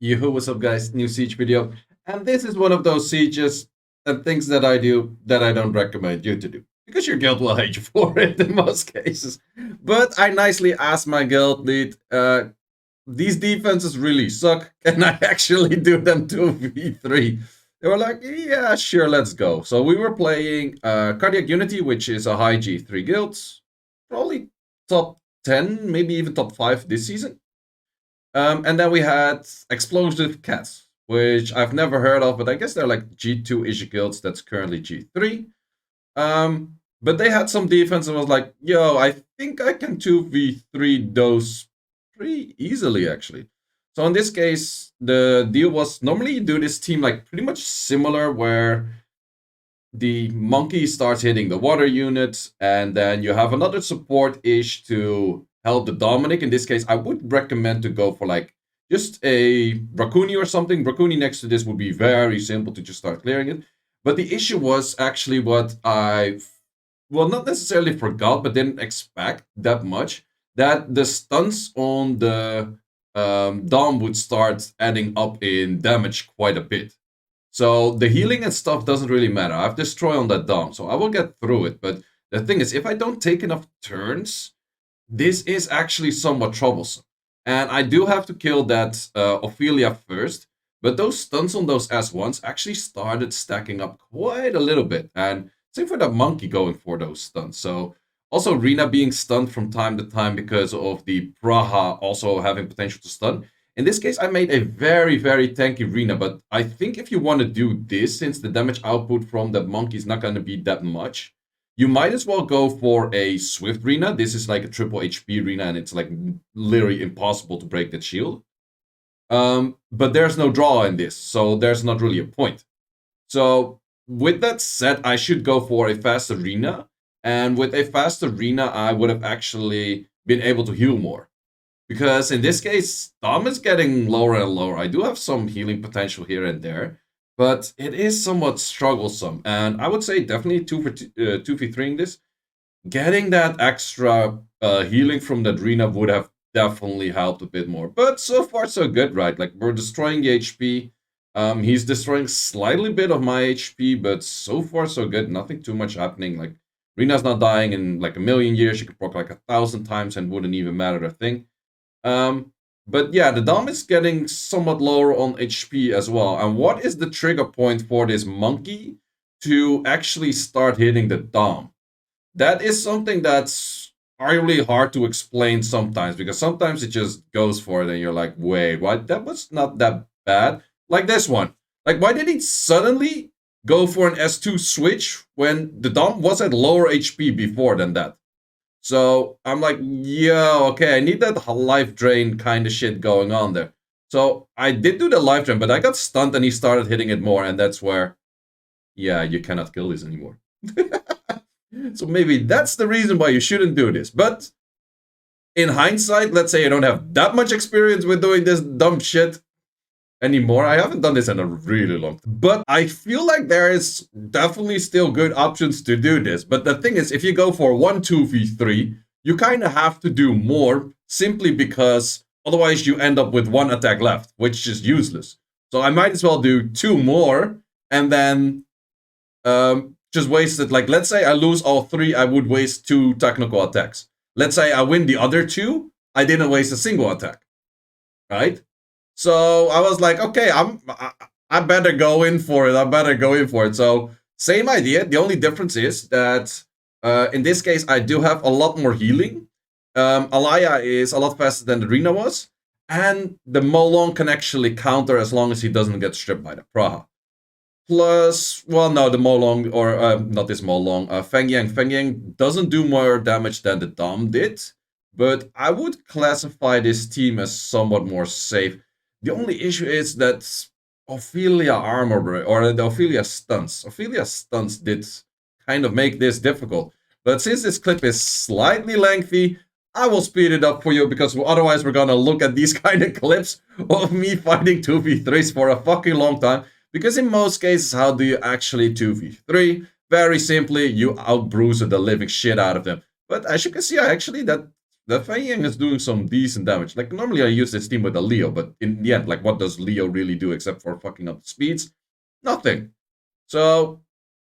Yo, what's up, guys? New siege video. And this is one of those sieges and things that I do that I don't recommend you to do. Because your guild will hate you for it in most cases. But I nicely asked my guild lead, these defenses really suck. Can I actually do them 2v3? They were like, yeah, sure, let's go. So we were playing Cardiac Unity, which is a high G3 guild. Probably top 10, maybe even top 5 this season. And then we had Explosive Cats, which I've never heard of, but I guess they're like G2-ish guilds that's currently G3. But they had some defense and was like, yo, I think I can 2v3 those pretty easily, actually. So in this case, the deal was normally you do this team like pretty much similar, where the monkey starts hitting the water unit, and then you have another support-ish to help the Dominic. In this case, I would recommend to go for like just a Raccoon or something. Raccoon next to this would be very simple to just start clearing it. But the issue was actually what I, well, not necessarily forgot, but didn't expect that much, that the stunts on the Dom would start adding up in damage quite a bit. So the healing and stuff doesn't really matter. I have Destroy on that Dom, so I will get through it. But the thing is, if I don't take enough turns, this is actually somewhat troublesome. And I do have to kill that Ophelia first. But those stuns on those S1s actually started stacking up quite a little bit. And same for that monkey going for those stuns. So also Rina being stunned from time to time because of the Praha also having potential to stun. In this case, I made a very, very tanky Rina, but I think if you want to do this, since the damage output from that monkey is not going to be that much, you might as well go for a Swift Rina. This is like a triple HP Rina, and it's like literally impossible to break that shield. But there's no draw in this, so there's not really a point. So with that said, I should go for a fast Rina, and with a fast Rina, I would have actually been able to heal more. Because in this case, Dom is getting lower and lower. I do have some healing potential here and there, but it is somewhat strugglesome. And I would say definitely 2v3ing this. Getting that extra healing from that Rina would have definitely helped a bit more. But so far, so good, right? Like, we're destroying the HP. He's destroying slightly bit of my HP, but so far, so good. Nothing too much happening. Like, Rina's not dying in like a million years. She could proc like 1,000 times and wouldn't even matter a thing. But yeah, the Dom is getting somewhat lower on HP as well. And what is the trigger point for this monkey to actually start hitting the Dom? That is something that's arguably hard to explain sometimes, because sometimes it just goes for it and you're like, wait, what? That was not that bad. Like this one. Like, why did he suddenly go for an S2 switch when the Dom was at lower HP before than that? So I'm like, yeah, okay, I need that life drain kind of shit going on there. So I did do the life drain, but I got stunned and he started hitting it more, and that's where, yeah, you cannot kill this anymore. So maybe that's the reason why you shouldn't do this. But in hindsight, let's say I don't have that much experience with doing this dumb shit anymore. I haven't done this in a really long time. But I feel like there is definitely still good options to do this. But the thing is, if you go for 1-2v3, you kind of have to do more, simply because otherwise you end up with one attack left, which is useless. So I might as well do 2 more and then just waste it. Like, let's say I lose all 3, I would waste 2 technical attacks. Let's say I win the other 2, I didn't waste a single attack. Right? So I was like, okay, I better go in for it. So same idea. The only difference is that in this case, I do have a lot more healing. Alaya is a lot faster than the Rina was. And the Molong can actually counter as long as he doesn't get stripped by the Praha. Plus, well, no, the Molong, or not this Molong, Feng Yang. Feng Yang doesn't do more damage than the Dom did. But I would classify this team as somewhat more safe. The only issue is that Ophelia armor, or the Ophelia stunts. Ophelia stunts did kind of make this difficult. But since this clip is slightly lengthy, I will speed it up for you, because otherwise we're gonna look at these kind of clips of me fighting 2v3s for a fucking long time. Because in most cases, how do you actually 2v3? Very simply, you out Bruiser the living shit out of them. But as you can see, I actually, that the Fei Yang is doing some decent damage. Like, normally I use this team with a Leo, but in the end, like, what does Leo really do except for fucking up the speeds? Nothing. So,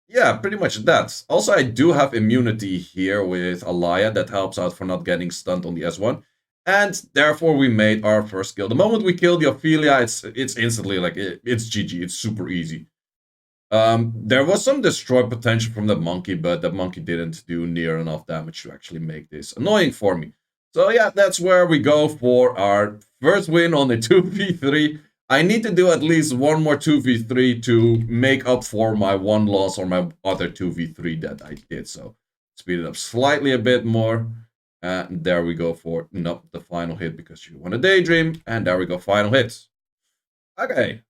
yeah, pretty much that. Also, I do have immunity here with Alaya that helps out for not getting stunned on the S1. And therefore, we made our first kill. The moment we kill the Ophelia, it's instantly like, it's GG. It's super easy. There was some destroy potential from the monkey, but the monkey didn't do near enough damage to actually make this annoying for me. So yeah, that's where we go for our first win on the 2v3. I need to do at least one more 2v3 to make up for my one loss or my other 2v3 that I did. So speed it up slightly a bit more. And there we go for not the final hit because you want to daydream. And there we go, final hit. Okay.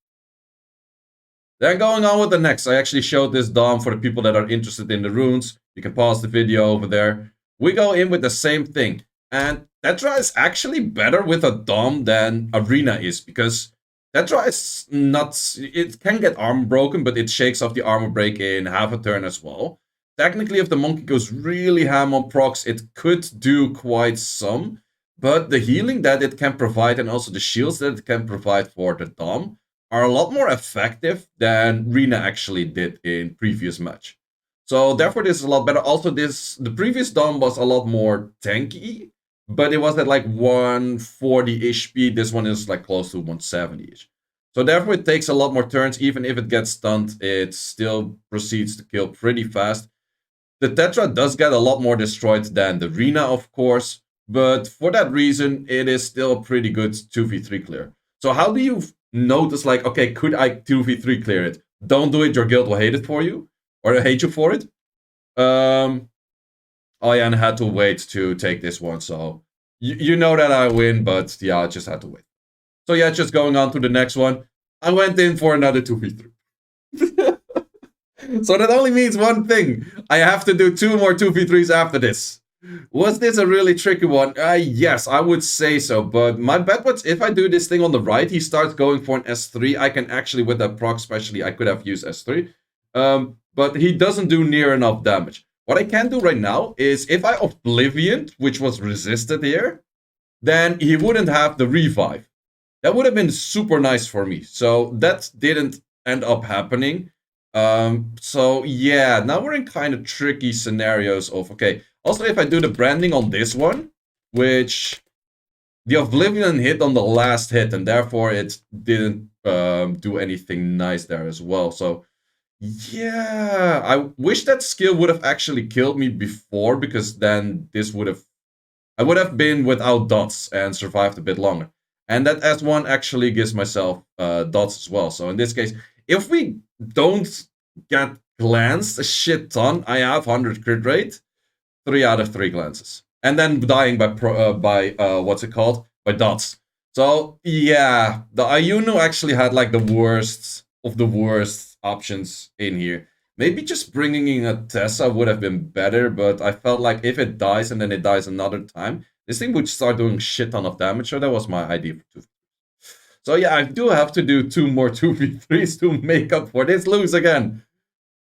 Then going on with the next, I actually showed this Dom for the people that are interested in the runes. You can pause the video over there. We go in with the same thing. And Tetra is actually better with a Dom than Arena is, because Tetra is not... It can get armor broken, but it shakes off the armor break in half a turn as well. Technically, if the monkey goes really ham on procs, it could do quite some. But the healing that it can provide and also the shields that it can provide for the Dom are a lot more effective than Rina actually did in previous match. So therefore this is a lot better. Also the previous Dom was a lot more tanky, but it was at like 140-ish speed. This one is like close to 170-ish. So therefore it takes a lot more turns. Even if it gets stunned, it still proceeds to kill pretty fast. The Tetra does get a lot more destroyed than the Rina, of course, but for that reason, it is still a pretty good 2v3 clear. So how do you notice, like, okay, could I 2v3 clear it? Don't do it, your guild will hate it for you, or hate you for it. Oh yeah, and I had to wait to take this one, so you know that I win, but yeah, I just had to wait. So yeah, just going on to the next one. I went in for another 2v3. So that only means one thing. I have to do 2 more 2v3s after this. Was this a really tricky one? Yes, I would say so. But my bet was if I do this thing on the right, he starts going for an S3. I can actually, with that proc especially, I could have used S3. But he doesn't do near enough damage. What I can do right now is if I Oblivion, which was resisted here, then he wouldn't have the revive. That would have been super nice for me. So that didn't end up happening. So yeah, now we're in kind of tricky scenarios of, okay, also if I do the branding on this one, which the Oblivion hit on the last hit, and therefore it didn't do anything nice there as well. So yeah, I wish that skill would have actually killed me before, because then this would have, I would have been without dots and survived a bit longer. And that S1 actually gives myself dots as well. So in this case, if we don't get glanced a shit ton, I have 100 crit rate, 3 out of 3 glances, and then dying by what's it called, by dots. So yeah, the Ayuno actually had like the worst of the worst options in here. Maybe just bringing in a Tessa would have been better, but I felt like if it dies and then it dies another time, this thing would start doing shit ton of damage. So that was my idea for 2v3. So yeah, I do have to do 2 more 2v3s to make up for this lose again.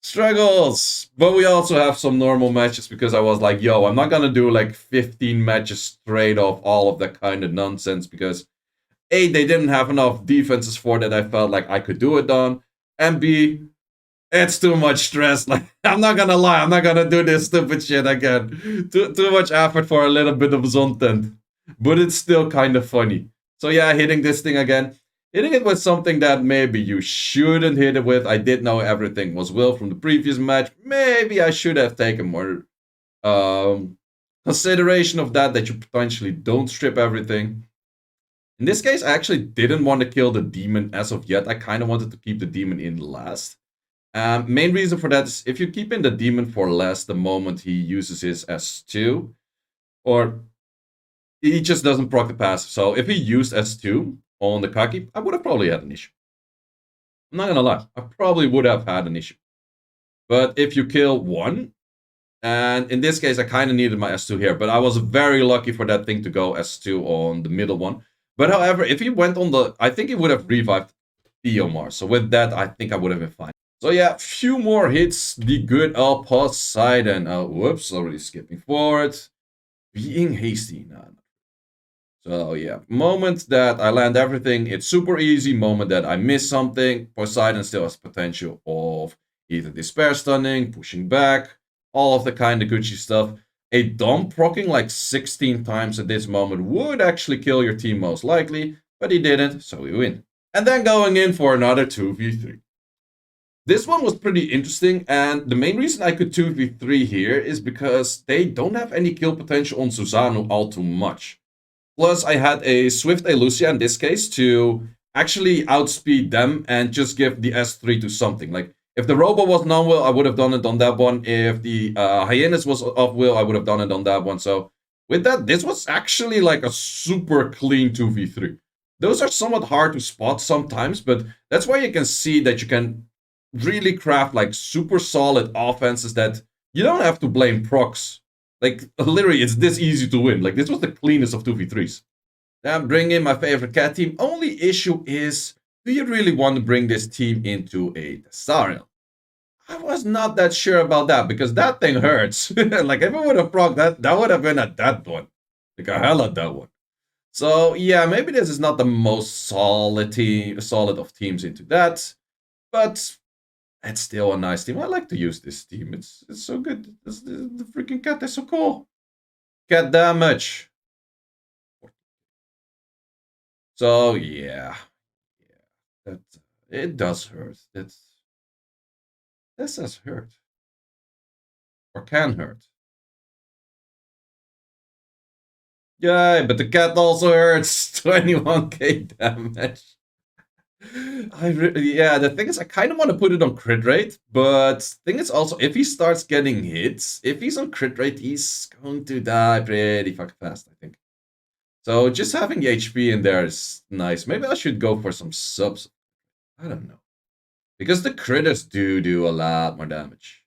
Struggles! But we also have some normal matches, because I was like, yo, I'm not gonna do like 15 matches straight off all of that kind of nonsense, because A, they didn't have enough defenses for that I felt like I could do it on, and B, it's too much stress. Like, I'm not gonna lie, I'm not gonna do this stupid shit again. Too much effort for a little bit of content. But it's still kind of funny. So yeah, hitting this thing again. Hitting it with something that maybe you shouldn't hit it with. I did know everything was Will from the previous match. Maybe I should have taken more consideration of that you potentially don't strip everything. In this case, I actually didn't want to kill the demon as of yet. I kind of wanted to keep the demon in last. Main reason for that is if you keep in the demon for last the moment he uses his S2, or he just doesn't proc the passive. So if he used S2 on the Kaki, I would have probably had an issue. I'm not gonna lie, I probably would have had an issue. But if you kill one, and in this case I kind of needed my S2 here, but I was very lucky for that thing to go S2 on the middle one. But however, if he went on the, I think he would have revived Theomar. So with that, I think I would have been fine. So yeah, few more hits, the good Poseidon. Whoops, already skipping forward. being hasty. Nah. So yeah, moment that I land everything, it's super easy. Moment that I miss something, Poseidon still has potential of either despair stunning, pushing back, all of the kind of Gucci stuff. A dump proccing like 16 times at this moment would actually kill your team most likely, but he didn't, so we win. And then going in for another 2v3. This one was pretty interesting, and the main reason I could 2v3 here is because they don't have any kill potential on Susanoo all too much. Plus, I had a Swift Elusia in this case to actually outspeed them and just give the S3 to something. Like, if the Robo was non-will, I would have done it on that one. If the Hyenas was off-will, I would have done it on that one. So, with that, this was actually like a super clean 2v3. Those are somewhat hard to spot sometimes, but that's why you can see that you can really craft like super solid offenses that you don't have to blame procs. Like, literally, it's this easy to win. Like, this was the cleanest of 2v3s. Then bring in my favorite cat team. Only issue is, do you really want to bring this team into a Thessarian? I was not that sure about that because that thing hurts. Like, if I would have proc that would have been a dead one. Like, a hell of that one. So, yeah, maybe this is not the most solid of teams into that. But it's still a nice team. I like to use this team. It's so good. The freaking cat is so cool. Cat damage. So yeah, that it does hurt. This has hurt or can hurt. Yeah, but the cat also hurts. 21k damage. Yeah, the thing is, I kind of want to put it on crit rate, but thing is also, if he starts getting hits, if he's on crit rate, he's going to die pretty fucking fast, I think. So just having the HP in there is nice. Maybe I should go for some subs. I don't know. Because the critters do a lot more damage.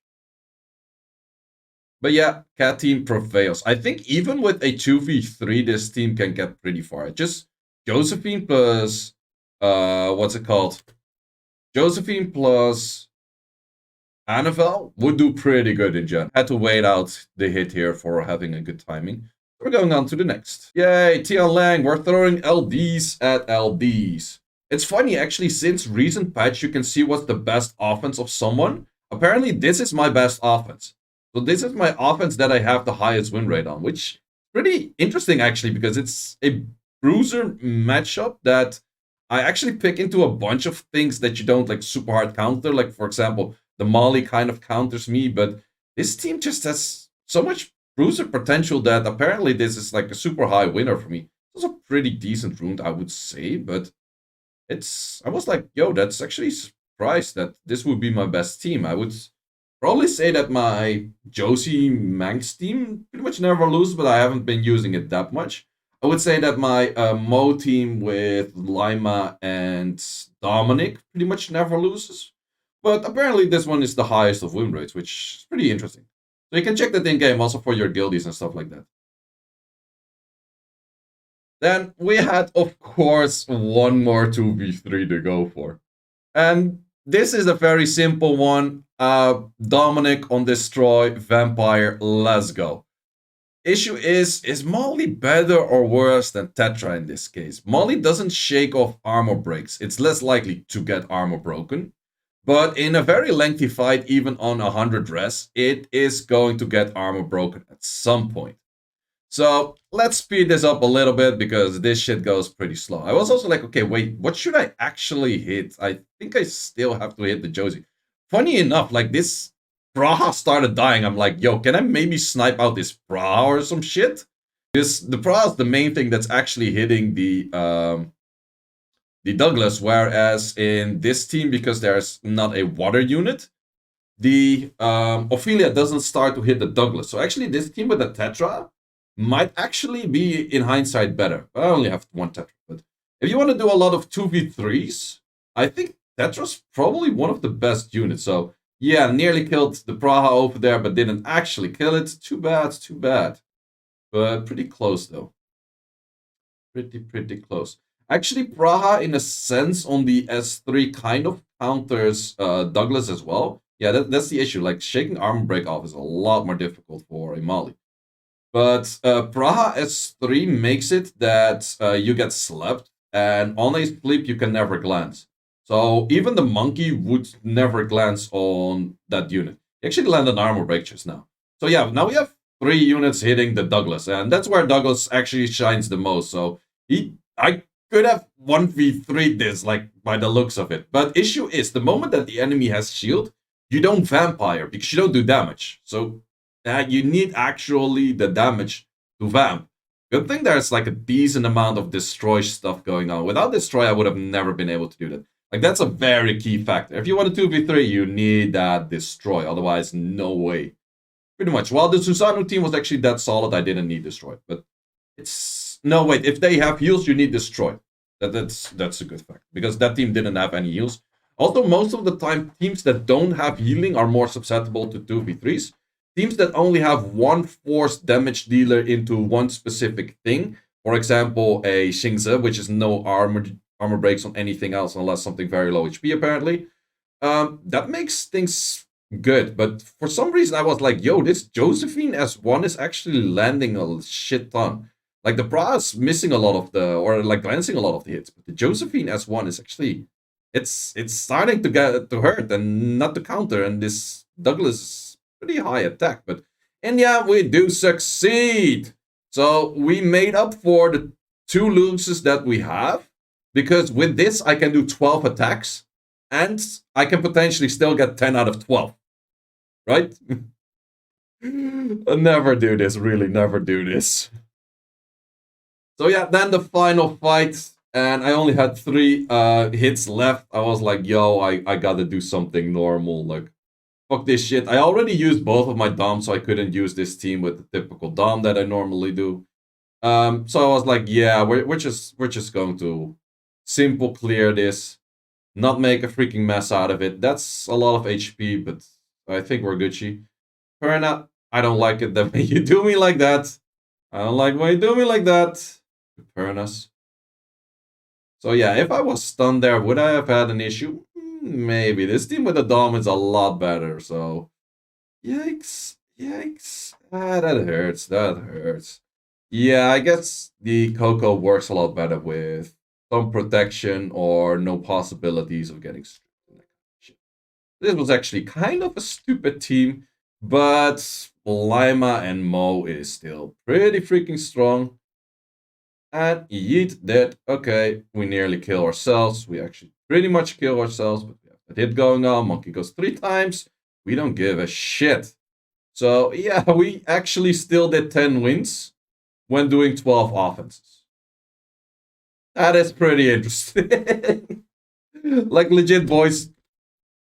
But yeah, cat team prevails. I think even with a 2v3, this team can get pretty far. Just Josephine plus what's it called? Josephine plus Annabelle would do pretty good in gen. Had to wait out the hit here for having a good timing. We're going on to the next. Yay, Tian Lang, we're throwing LDs at LDs. It's funny, actually, since recent patch, you can see what's the best offense of someone. Apparently, this is my best offense. So this is my offense that I have the highest win rate on, which is pretty interesting, actually, because it's a Bruiser matchup that I actually pick into a bunch of things that you don't like super hard counter. Like, for example, the Molly kind of counters me, but this team just has so much Bruiser potential that apparently this is like a super high winner for me. It's a pretty decent rune, I would say, but I was like, yo, that's actually surprised that this would be my best team. I would probably say that my Josie Manx team pretty much never loses, but I haven't been using it that much. I would say that my Mo team with Lima and Dominic pretty much never loses. But apparently this one is the highest of win rates, which is pretty interesting. So you can check that in game also for your guildies and stuff like that. Then we had, of course, one more 2v3 to go for. And this is a very simple one. Dominic on Destroy, Vampire, let's go. Issue is Molly better or worse than Tetra in this case? Molly doesn't shake off armor breaks. It's less likely to get armor broken. But in a very lengthy fight, even on 100 res, it is going to get armor broken at some point. So let's speed this up a little bit because this shit goes pretty slow. I was also like, okay, wait, what should I actually hit? I think I still have to hit the Josie. Funny enough, like this Praha started dying. I'm like, yo, can I maybe snipe out this Praha or some shit? Because the Praha is the main thing that's actually hitting the Douglas, whereas in this team, because there's not a water unit, the Ophelia doesn't start to hit the Douglas. So actually, this team with the Tetra might actually be, in hindsight, better. I only have one Tetra, but if you want to do a lot of 2v3s, I think Tetra's probably one of the best units. So yeah, nearly killed the Praha over there, but didn't actually kill it. Too bad, too bad. But pretty close, though. Pretty close. Actually, Praha, in a sense, on the S3 kind of counters Douglas as well. Yeah, that's the issue. Like, shaking armor break off is a lot more difficult for a Molly. But Praha S3 makes it that you get slept, and on a sleep you can never glance. So even the monkey would never glance on that unit. You actually land an armor break just now. So yeah, now we have 3 units hitting the Douglas, and that's where Douglas actually shines the most. So I could have 1v3 this, like, by the looks of it. But issue is, the moment that the enemy has shield, you don't vampire, because you don't do damage. So you need actually the damage to vamp. Good thing there's like a decent amount of destroy stuff going on. Without destroy, I would have never been able to do that. Like, that's a very key factor. If you want a 2v3, you need that destroy. Otherwise, no way. Pretty much. While the Susanoo team was actually that solid, I didn't need destroy. But it's no, wait. If they have heals, you need destroy. That's a good fact, because that team didn't have any heals. Also, most of the time, teams that don't have healing are more susceptible to 2v3s. Teams that only have one force damage dealer into one specific thing, for example, a Xingzi, which is no armor breaks on anything else unless something very low HP, apparently. That makes things good. But for some reason, I was like, yo, this Josephine S1 is actually landing a shit ton. Like, the Bra is missing a lot of the, or like glancing a lot of the hits, but the Josephine S1 is actually, it's starting to get to hurt and not to counter. And this Douglas is pretty high attack, but and yeah, we do succeed. So we made up for the 2 loses that we have, because with this I can do 12 attacks, and I can potentially still get 10 out of 12, right? Never do this, really, never do this. So yeah, then the final fight, and I only had 3 hits left. I was like, yo, I gotta do something normal. Like, fuck this shit. I already used both of my DOMs, so I couldn't use this team with the typical DOM that I normally do. So I was like, yeah, we're just going to simple clear this, not make a freaking mess out of it. That's a lot of HP, but I think we're Gucci. Perna, I don't like it the way you do me like that. I don't like why you do me like that. Pernas. So yeah, if I was stunned there, would I have had an issue? Maybe. This team with the Dom is a lot better, so yikes. Yikes. That hurts. That hurts. Yeah, I guess the Coco works a lot better with some protection or no possibilities of getting stripped. This was actually kind of a stupid team, but Lima and Mo is still pretty freaking strong. And yeet that. Okay, we nearly kill ourselves. We actually pretty much kill ourselves, but we have that hit going on. Monkey goes 3 times. We don't give a shit. So yeah, we actually still did 10 wins when doing 12 offenses. That is pretty interesting. Like, legit, boys,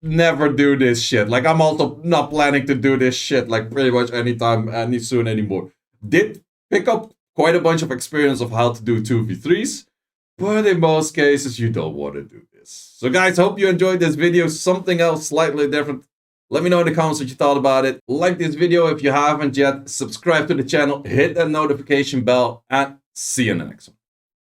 never do this shit. Like, I'm also not planning to do this shit, like, pretty much anytime, any soon anymore. Did pick up quite a bunch of experience of how to do 2v3s, but in most cases, you don't want to do this. So guys, hope you enjoyed this video. Something else slightly different. Let me know in the comments what you thought about it. Like this video if you haven't yet. Subscribe to the channel, hit that notification bell, and see you in the next one.